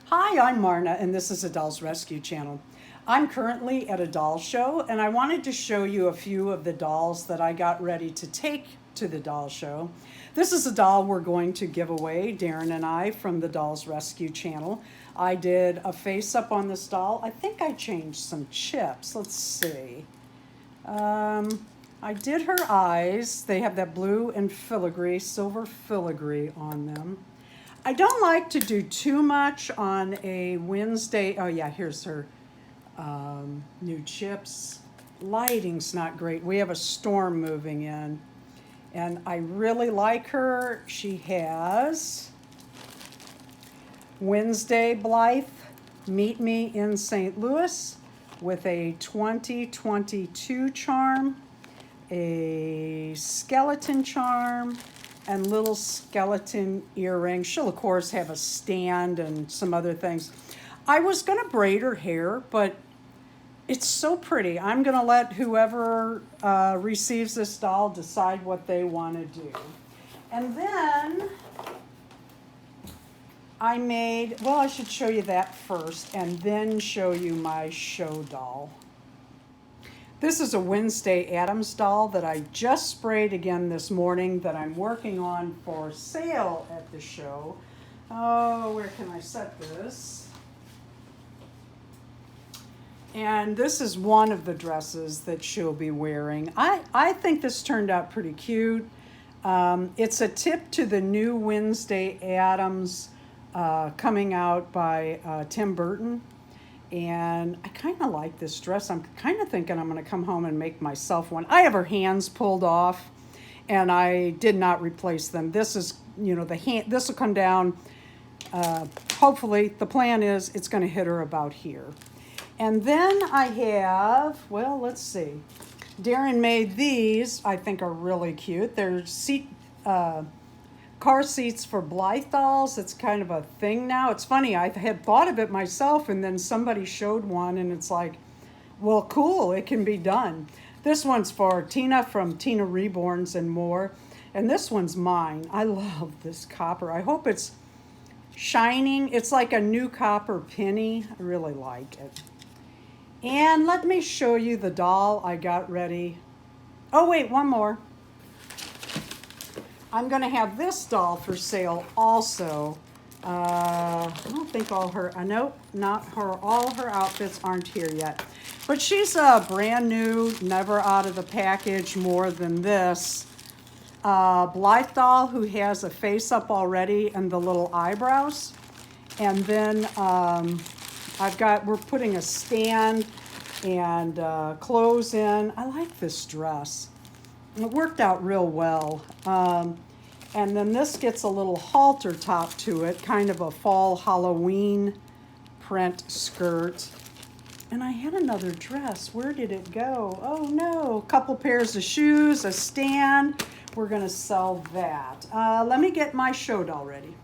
Hi, I'm Marna, and this is a Dolls Rescue Channel. I'm currently at a doll show, and I wanted to show you a few of the dolls that I got ready to take to the doll show. This is a doll we're going to give away, Darren and I, from the Dolls Rescue Channel. I did a face-up on this doll. I think I changed some chips. Let's see. I did her eyes. They have that blue and filigree, silver filigree on them. I don't like to do too much on a Wednesday. Oh yeah, here's her new chips. Lighting's not great. We have a storm moving in. And I really like her. She has Wednesday Blythe, Meet Me in St. Louis with a 2022 charm, a skeleton charm, and little skeleton earrings. She'll, of course, have a stand and some other things. I was going to braid her hair, but it's so pretty. I'm going to let whoever receives this doll decide what they want to do. And then I made, well, I should show you that first and then show you my show doll. This is a Wednesday Addams doll that I just sprayed again this morning that I'm working on for sale at the show. Oh, where can I set this? And this is one of the dresses that she'll be wearing. I think this turned out pretty cute. It's a tip to the new Wednesday Addams coming out by Tim Burton. And I kind of like this dress. I'm kind of thinking I'm going to come home and make myself one. I have her hands pulled off, and I did not replace them. This is, the hand. This will come down. Hopefully, the plan is it's going to hit her about here. And then I have, well, let's see. Darren made these. I think are really cute. They're car seats for Blythe dolls. It's kind of a thing now. It's funny, I had thought of it myself, and then somebody showed one, and it's like, well, cool, it can be done. This one's for Tina from Tina Reborns and More, and this one's mine. I love this copper. I hope it's shining. It's like a new copper penny. I really like it. And let me show you the doll I got ready. Oh, wait, one more. I'm going to have this doll for sale also. I don't think all her, nope, not her, all her outfits aren't here yet. But she's a brand new, never out of the package more than this. Blythe doll who has a face up already and the little eyebrows. And then we're putting a stand and clothes in. I like this dress. It worked out real well. And then this gets a little halter top to it, kind of a fall Halloween print skirt. And I had another dress. Where did it go? Oh no, a couple pairs of shoes, a stand. We're gonna sell that. Let me get my show doll ready.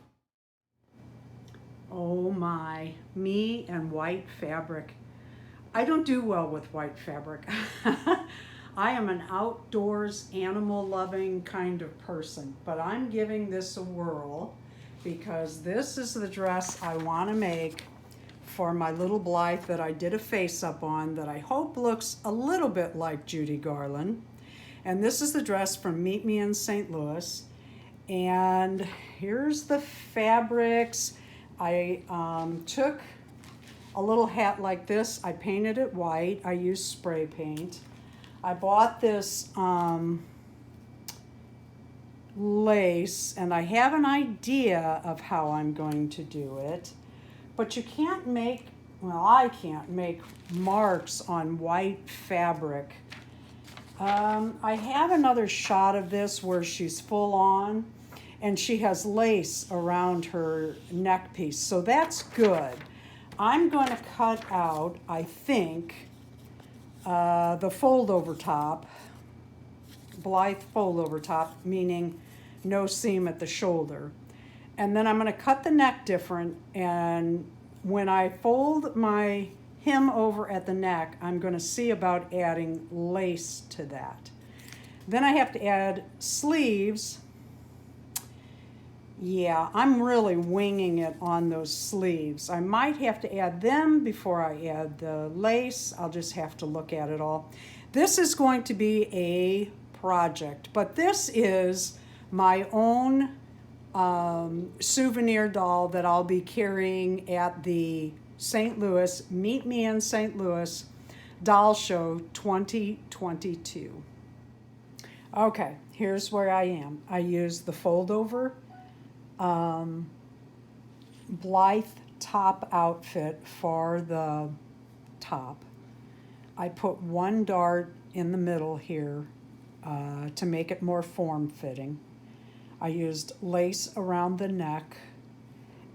Oh my, me and white fabric. I don't do well with white fabric. I am an outdoors, animal-loving kind of person, but I'm giving this a whirl because this is the dress I want to make for my little Blythe that I did a face-up on that I hope looks a little bit like Judy Garland. And this is the dress from Meet Me in St. Louis. And here's the fabrics. I took a little hat like this. I painted it white. I used spray paint. I bought this lace, and I have an idea of how I'm going to do it, but you can't make, well, I can't make marks on white fabric. I have another shot of this where she's full on, and she has lace around her neck piece, so that's good. I'm going to cut out, I think, the fold over top, Blythe fold over top, meaning no seam at the shoulder. And then I'm going to cut the neck different, and when I fold my hem over at the neck, I'm going to see about adding lace to that. Then I have to add sleeves Yeah, I'm really winging it on those sleeves. I might have to add them before I add the lace. I'll just have to look at it all. This is going to be a project, but this is my own souvenir doll that I'll be carrying at the St. Louis, Meet Me in St. Louis Doll Show 2022. Okay, here's where I am. I used the fold over Blythe top outfit for the top. I put one dart in the middle here to make it more form-fitting. I used lace around the neck,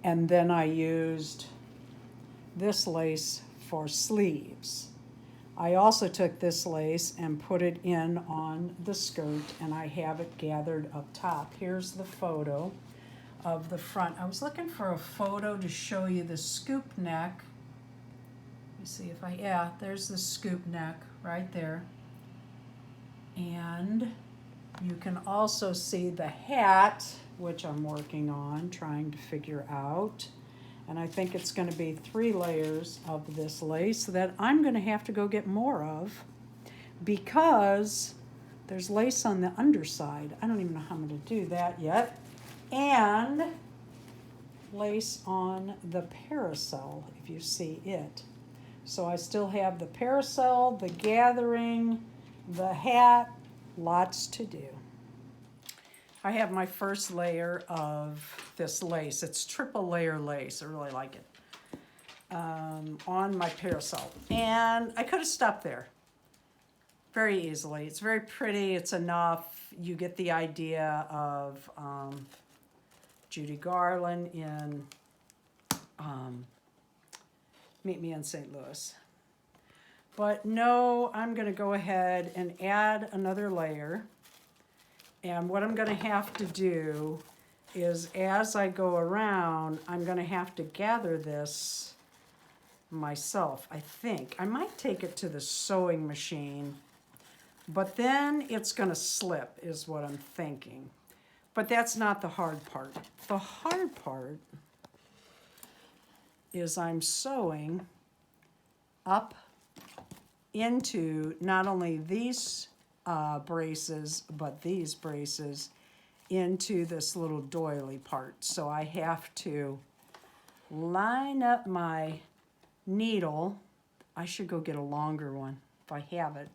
and then I used this lace for sleeves. I also took this lace and put it in on the skirt, and I have it gathered up top. Here's the photo of the front. I was looking for a photo to show you the scoop neck. Let me see if yeah, there's the scoop neck right there. And you can also see the hat, which I'm working on, trying to figure out. And I think it's going to be 3 layers of this lace that I'm going to have to go get more of because there's lace on the underside. I don't even know how I'm going to do that yet. And lace on the parasol, if you see it. So I still have the parasol, the gathering, the hat, lots to do. I have my first layer of this lace. It's triple layer lace. I really like it. On my parasol. And I could have stopped there very easily. It's very pretty. It's enough. You get the idea of Judy Garland in Meet Me in St. Louis. But no, I'm going to go ahead and add another layer. And what I'm going to have to do is as I go around, I'm going to have to gather this myself, I think. I might take it to the sewing machine, but then it's going to slip is what I'm thinking. But that's not the hard part. The hard part is I'm sewing up into not only these braces, but these braces into this little doily part. So I have to line up my needle. I should go get a longer one if I have it.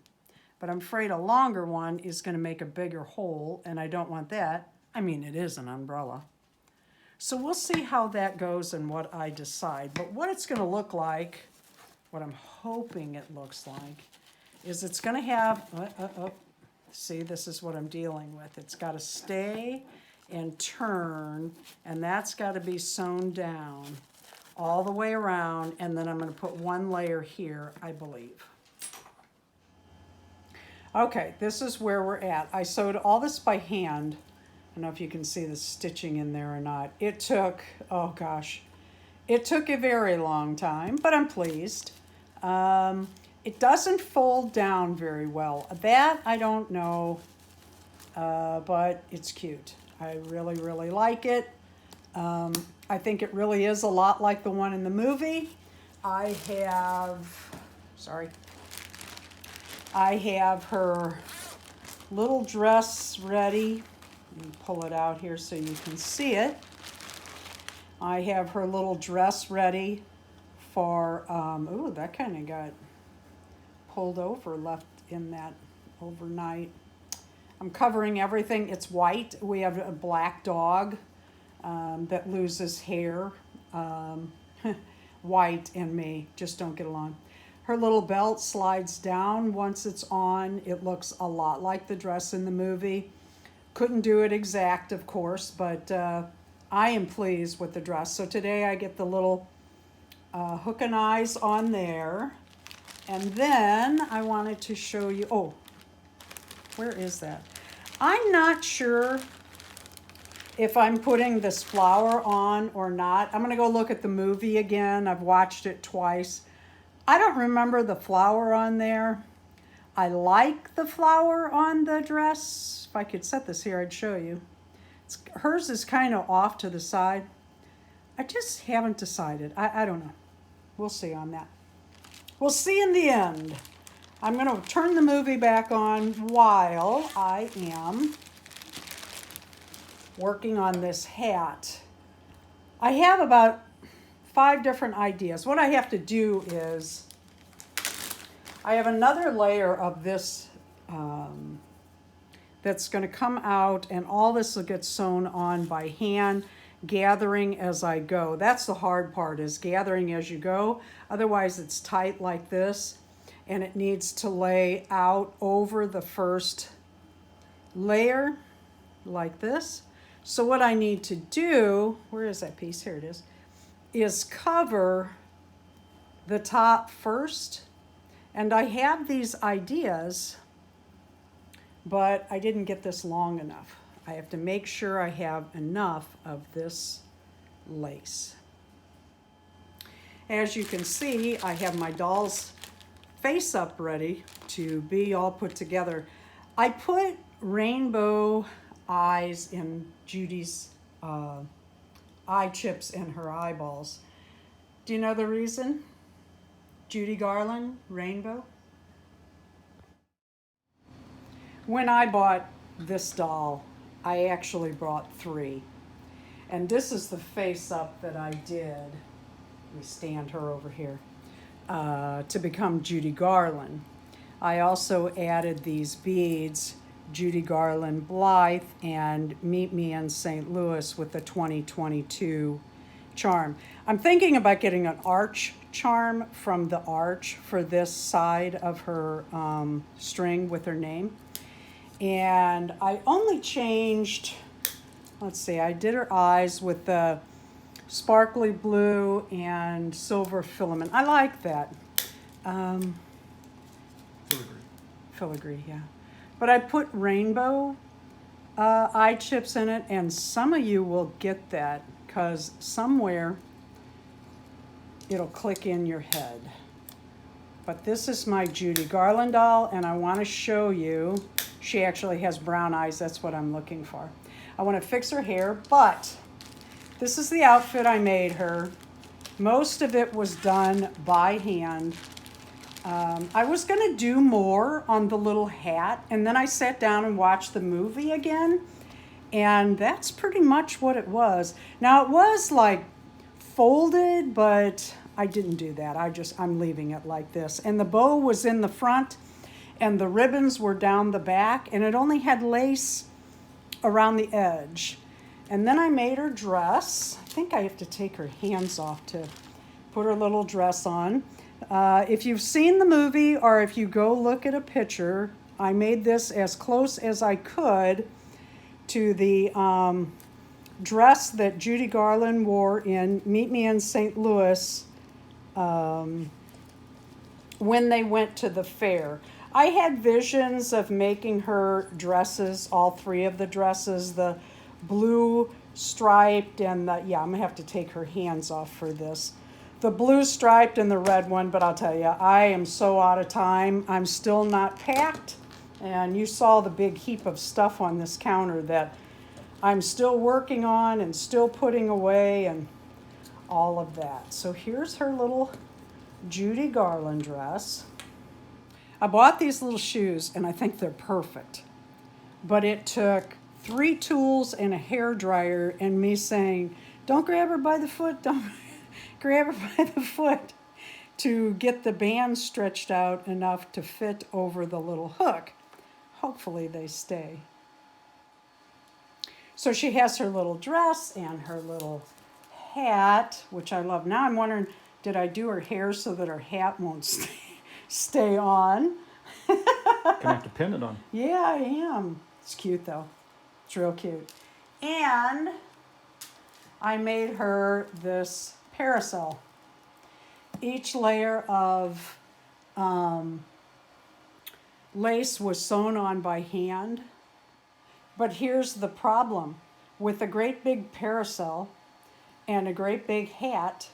But I'm afraid a longer one is going to make a bigger hole, and I don't want that. I mean, it is an umbrella. So we'll see how that goes and what I decide. But what it's going to look like, what I'm hoping it looks like, is it's going to have, see, this is what I'm dealing with. It's got to stay and turn, and that's got to be sewn down all the way around, and then I'm going to put one layer here, I believe. Okay, this is where we're at. I sewed all this by hand. I don't know if you can see the stitching in there or not. It took, oh gosh, it took a very long time, but I'm pleased. It doesn't fold down very well. That I don't know, but it's cute. I really, really like it. I think it really is a lot like the one in the movie. I have her little dress ready. Let me pull it out here so you can see it. I have her little dress ready for, ooh, that kind of got pulled over, left in that overnight. I'm covering everything. It's white. We have a black dog that loses hair. White and me just don't get along. Her little belt slides down once it's on. It looks a lot like the dress in the movie. Couldn't do it exact, of course, but I am pleased with the dress. So today I get the little hook and eyes on there. And then I wanted to show you, oh, where is that? I'm not sure if I'm putting this flower on or not. I'm gonna go look at the movie again. I've watched it twice. I don't remember the flower on there. I like the flower on the dress. If I could set this here, I'd show you. Hers is kind of off to the side. I just haven't decided. I don't know. We'll see on that. We'll see in the end. I'm going to turn the movie back on while I am working on this hat. I have about 5 different ideas. What I have to do is I have another layer of this that's going to come out, and all this will get sewn on by hand, gathering as I go. That's the hard part, is gathering as you go. Otherwise it's tight like this, and it needs to lay out over the first layer like this. So what I need to do, where is that piece? Here it is cover the top first. And I have these ideas, but I didn't get this long enough. I have to make sure I have enough of this lace. As you can see, I have my doll's face up ready to be all put together. I put rainbow eyes in Judy's eye chips in her eyeballs. Do you know the reason? Judy Garland, rainbow. When I bought this doll, I actually bought 3. And this is the face up that I did. Let me stand her over here. To become Judy Garland. I also added these beads, Judy Garland Blythe and Meet Me in St. Louis with the 2022 charm. I'm thinking about getting an arch charm from the arch for this side of her string with her name. And I only changed, let's see, I did her eyes with the sparkly blue and silver filament. I like that. Filigree, yeah. But I put rainbow eye chips in it, and some of you will get that because somewhere it'll click in your head. But this is my Judy Garland doll, and I want to show you. She actually has brown eyes. That's what I'm looking for. I want to fix her hair, but this is the outfit I made her. Most of it was done by hand. I was going to do more on the little hat, and then I sat down and watched the movie again, and that's pretty much what it was. Now, it was like folded, but I didn't do that. I'm leaving it like this. And the bow was in the front, and the ribbons were down the back, and it only had lace around the edge. And then I made her dress. I think I have to take her hands off to put her little dress on. If you've seen the movie or if you go look at a picture, I made this as close as I could to the dress that Judy Garland wore in Meet Me in St. Louis when they went to the fair. I had visions of making her dresses, all 3 of the dresses, the blue striped and the, yeah, I'm gonna have to take her hands off for this. The blue striped and the red one, but I'll tell you, I am so out of time. I'm still not packed, and you saw the big heap of stuff on this counter that I'm still working on and still putting away and all of that. So here's her little Judy Garland dress. I bought these little shoes, and I think they're perfect, but it took 3 tools and a hair dryer and me saying, don't grab her by the foot, don't grab her by the foot, to get the band stretched out enough to fit over the little hook. Hopefully they stay. So she has her little dress and her little hat, which I love. Now I'm wondering, did I do her hair so that her hat won't stay on? Gonna have to pin it on. Yeah, I am. It's cute though. It's real cute. And I made her this parasol. Each layer of lace was sewn on by hand. But here's the problem. With a great big parasol and a great big hat,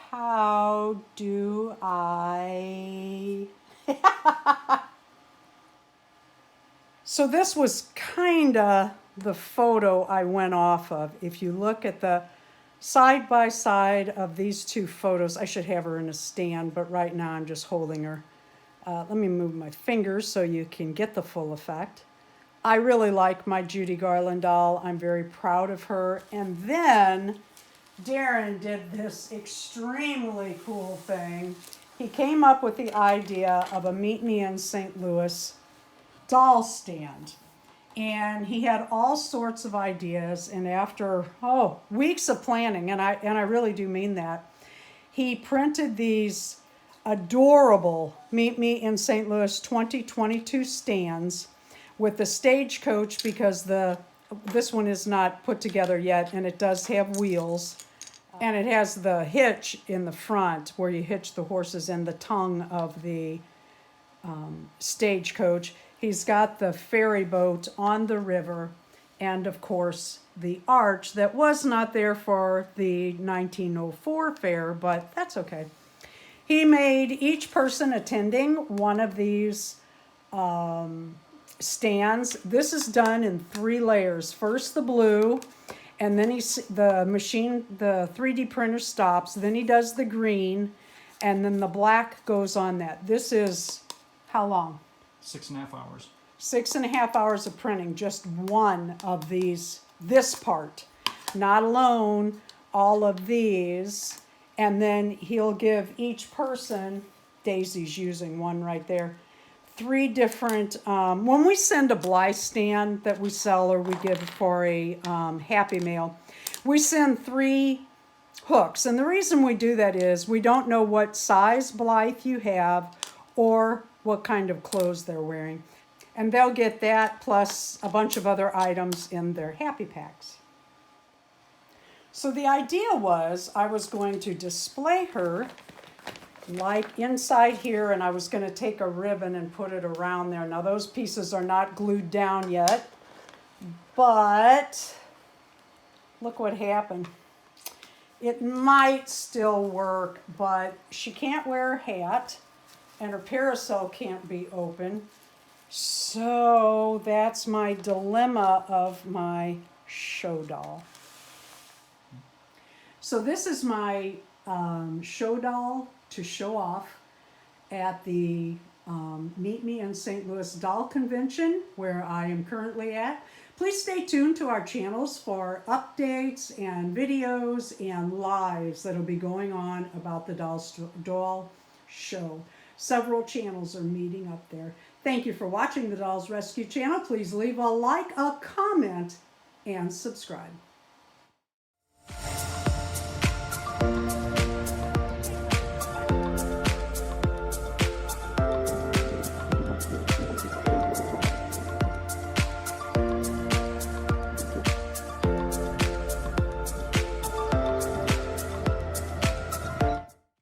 how do I... So this was kinda the photo I went off of. If you look at the side by side of these two photos, I should have her in a stand, but right now I'm just holding her. Let me move my fingers so you can get the full effect. I really like my Judy Garland doll. I'm very proud of her. And then Darren did this extremely cool thing. He came up with the idea of a Meet Me in St. Louis doll stand. And he had all sorts of ideas, and after weeks of planning, and I really do mean that, he printed these adorable Meet Me in St. Louis 2022 stands with the stagecoach, because this one is not put together yet, and it does have wheels, and it has the hitch in the front where you hitch the horses and the tongue of the stagecoach. He's got the ferry boat on the river, and of course the arch that was not there for the 1904 fair, but that's okay. He made each person attending one of these stands. This is done in 3 layers. First the blue, and then the 3D printer stops, then he does the green, and then the black goes on that. This is how long? 6.5 hours. 6.5 hours of printing, just one of these, this part. Not alone, all of these. And then he'll give each person, Daisy's using one right there, 3 different, when we send a Blythe stand that we sell or we give for a Happy Mail, we send 3 hooks. And the reason we do that is we don't know what size Blythe you have or what kind of clothes they're wearing. And they'll get that plus a bunch of other items in their happy packs. So the idea was I was going to display her like inside here, and I was going to take a ribbon and put it around there. Now those pieces are not glued down yet, but look what happened. It might still work, but she can't wear a hat, and her parasol can't be open. So that's my dilemma of my show doll. So this is my show doll to show off at the Meet Me in St. Louis Doll Convention, where I am currently at. Please stay tuned to our channels for updates and videos and lives that'll be going on about the doll show. Several channels are meeting up there. Thank you for watching the Dolls Rescue channel. Please leave a like, a comment, and subscribe.